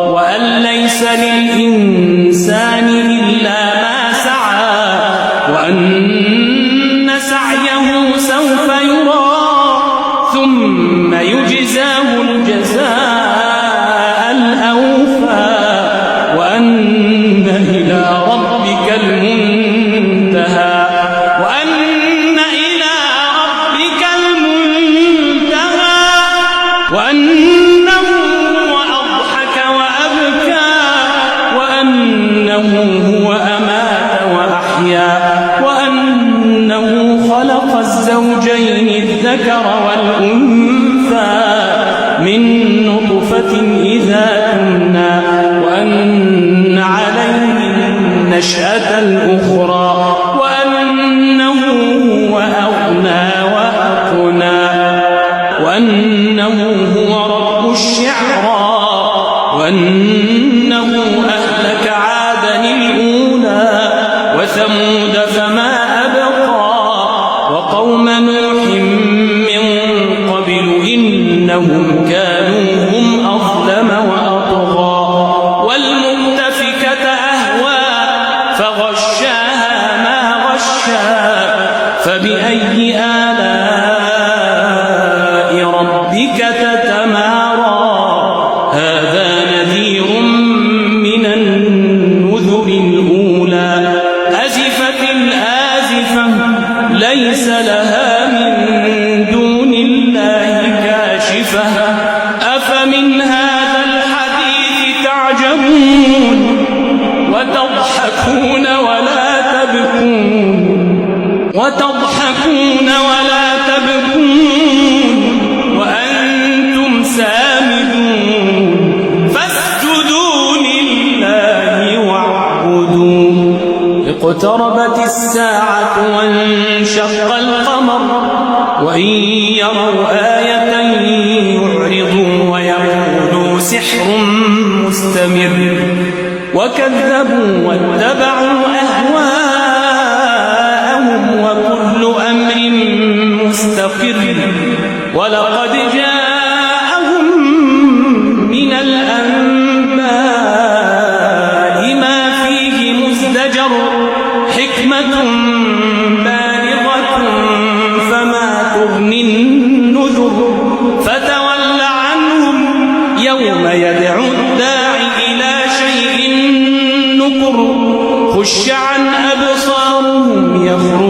وأن ليس للإنسان إلا ما سعى وأن سعيه سوف يرى ثم يجزاه الجزاء الأوفى وأن إلى ربك المنتهى وأنه هو أضحك وأبكى وأنه هو أمات وأحيا وأنه خلق الزوجين الذكر والأنثى من نطفة إذا تمنى وأن عليه النشأة الأخرى وأنه هو أغنى وأقنى وأنه هو رب الشعرى وأنه أهلك عادا الأولى وثمود فما أبقى وقوم نوح من قبل إنهم كانوا هم أظلم وأطغى والمؤتفكة أهوى فغشاها ما غشى فبأي آلاء ربك تتمارى هذا نذير من النذر الأولى أزفت الآزفة ليس لها من دون الله كاشفة أفمن هذا الحديث تعجبون وتضحكون ولا تبكون وأنتم سامدون فاسجدوا لله واعبدوا اقتربت الساعة وانشق القمر وإن يروا آية يعرضوا ويقولوا سحر مستمر وكذبوا واتبعوا أهواءهم وكل أمر مستقر ولقد جاءهم من الأنباء ما فيه مزدجر حكمة بالغة فما تغني النذر فتول عنهم يوم يدعو الداعي إلى شيء نكر خش عن أبصارهم يخرج